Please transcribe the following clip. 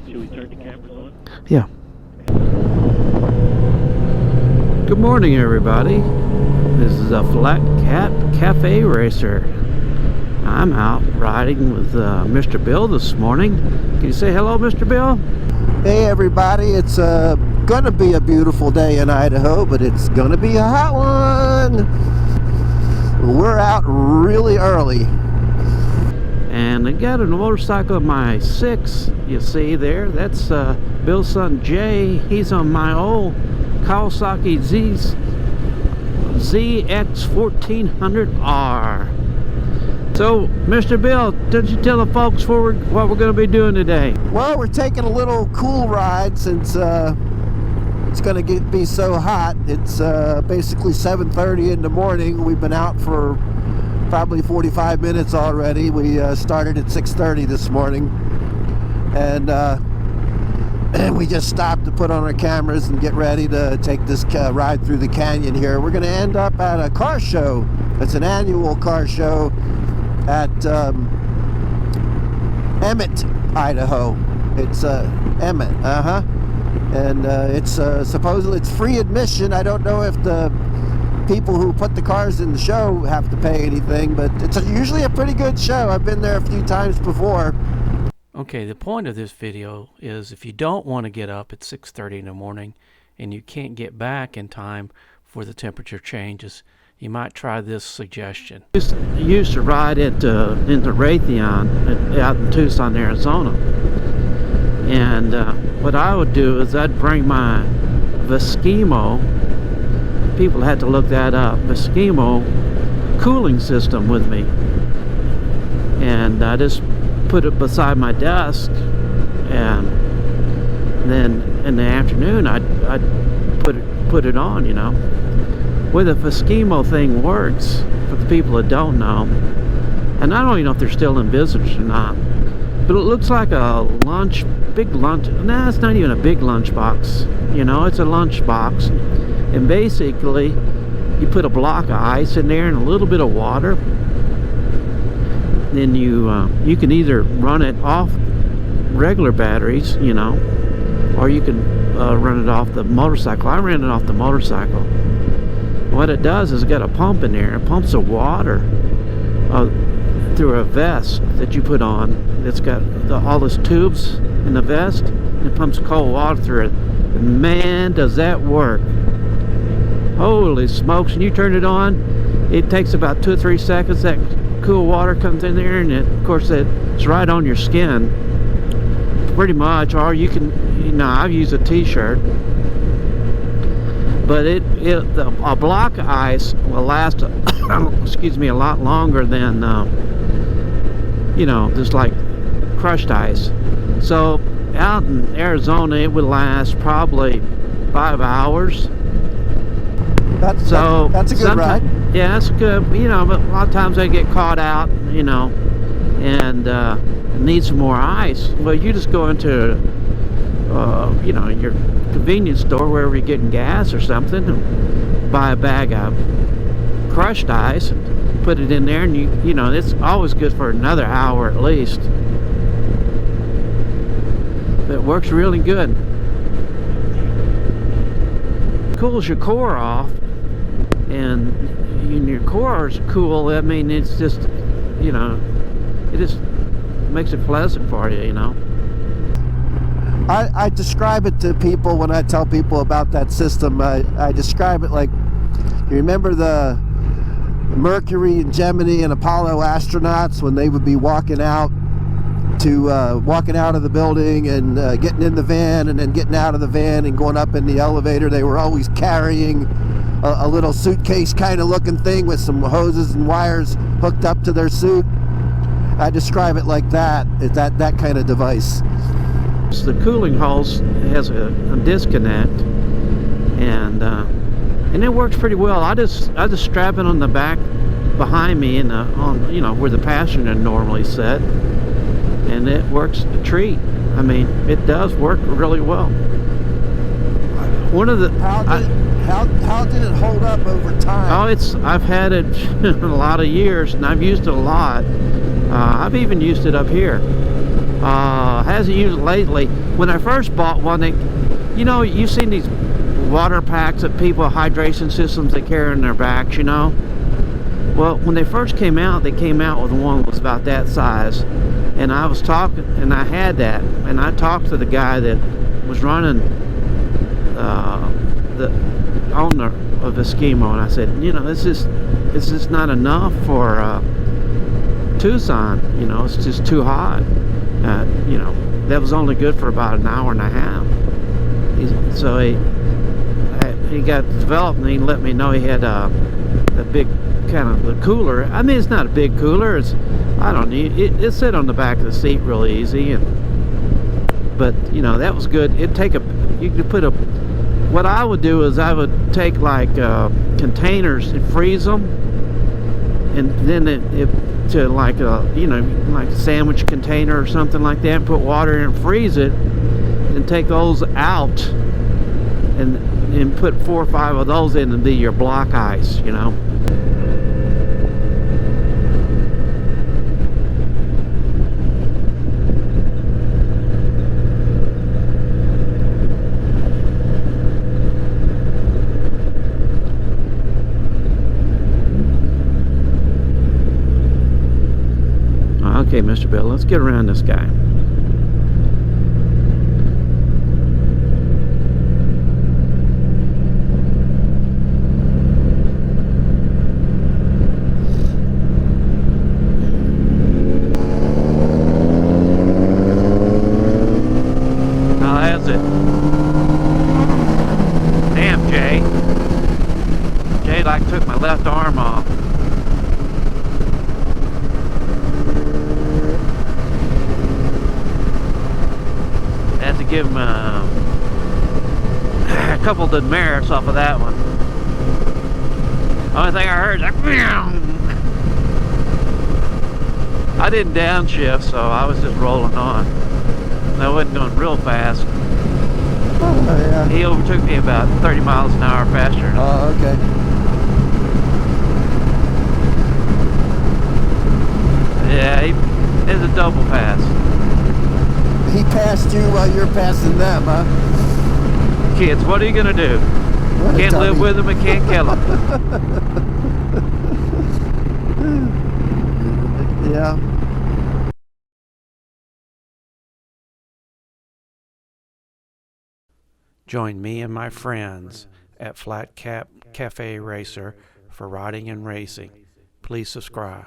Should we turn the cameras on? Yeah. Good morning, everybody. This is a Flat Cat Cafe Racer. I'm out riding with Mr. Bill this morning. Can you say hello, Mr. Bill? Hey everybody, it's gonna be a beautiful day in Idaho, but it's gonna be a hot one. We're out really early. And I got a motorcycle of my 6, you see there. That's Bill's son Jay. He's on my old Kawasaki ZX1400R. So, Mr. Bill, don't you tell the folks what we're going to be doing today? Well, we're taking a little cool ride since it's going to be so hot. It's basically 7:30 in the morning. We've been out for probably 45 minutes already. We started at 6:30 this morning, and we just stopped to put on our cameras and get ready to take this ride through the canyon here. We're going to end up at a car show. It's an annual car show at Emmett, Idaho. It's Emmett, and it's supposedly it's free admission. I don't know if the people who put the cars in the show have to pay anything, but it's usually a pretty good show. I've been there a few times before. Okay, the point of this video is if you don't want to get up at 6:30 in the morning and you can't get back in time for the temperature changes, you might try this suggestion. I used to ride into Raytheon out in Tucson, Arizona. And what I would do is I'd bring my Veskimo, people had to look that up, Veskimo cooling system with me. And I just put it beside my desk, and then in the afternoon I'd put it on, you know. Where the Veskimo thing works, for the people that don't know, and I don't even know if they're still in business or not, but it looks like a big lunch, nah, it's not even a big lunch box, you know, it's a lunch box, and basically you put a block of ice in there and a little bit of water, then you can either run it off regular batteries, you know, or you can run it off the motorcycle. I ran it off the motorcycle. What it does is it's got a pump in there. It pumps the water through a vest that you put on. It's got all those tubes in the vest. It pumps cold water through it. And man, does that work. Holy smokes. When you turn it on, it takes about 2 or 3 seconds. That cool water comes in there, and of course it's right on your skin. Pretty much. Or you can, you know, I've used a t-shirt. But a block of ice will last, excuse me, a lot longer than, you know, just like crushed ice. So out in Arizona, it would last probably 5 hours. That's a good ride. Yeah, that's good. You know, but a lot of times they get caught out, you know, and need some more ice. Well, you just go into, you know, your convenience store, wherever you're getting gas or something, and buy a bag of crushed ice and put it in there, and you know, it's always good for another hour at least. It works really good. Cools your core off, and your core is cool. I mean, it's just, you know, it just makes it pleasant for you, you know. I describe it to people when I tell people about that system. I describe it like, you remember the Mercury and Gemini and Apollo astronauts when they would be walking out of the building and getting in the van, and then getting out of the van and going up in the elevator. They were always carrying a little suitcase kind of looking thing with some hoses and wires hooked up to their suit. I describe it like that. It's that kind of device. The cooling hose has a disconnect, and it works pretty well. I just strap it on the back behind me, and on, you know, where the passenger normally sit, and it works a treat. I mean, it does work really well. One of the how did it hold up over time? Oh, I've had it a lot of years, and I've used it a lot. I've even used it up here. Hasn't used it lately. When I first bought one, you've seen these water packs that people, hydration systems they carry in their backs, Well, when they first came out, they came out with one that was about that size. And I was talking, and I had that, and I talked to the guy that was running the owner of Eskimo, and I said, it's just not enough for Tucson. It's just too hot. That was only good for about an hour and a half. So he got developed, and he let me know he had a big kind of the cooler. I mean, it's not a big cooler. It sit on the back of the seat real easy, but that was good. You could put what I would do is I would take like containers and freeze them, and then to like like a sandwich container or something like that, and put water in and freeze it, and take those out, and put 4 or 5 of those in and be your block ice, Okay, Mr. Bill, let's get around this guy. Now that's it. Damn, Jay. Jay like took my left arm off. Give him a couple of demerits off of that one. Only thing I heard is like, I didn't downshift, so I was just rolling on. I wasn't going real fast. Oh, yeah. He overtook me about 30 miles an hour faster. Oh, okay. Yeah, it's a double pass. He passed you while you're passing them, huh? Kids, what are you gonna do? Can't live with them and can't kill them. Yeah. Join me and my friends at Flat Cap Cafe Racer for riding and racing. Please subscribe.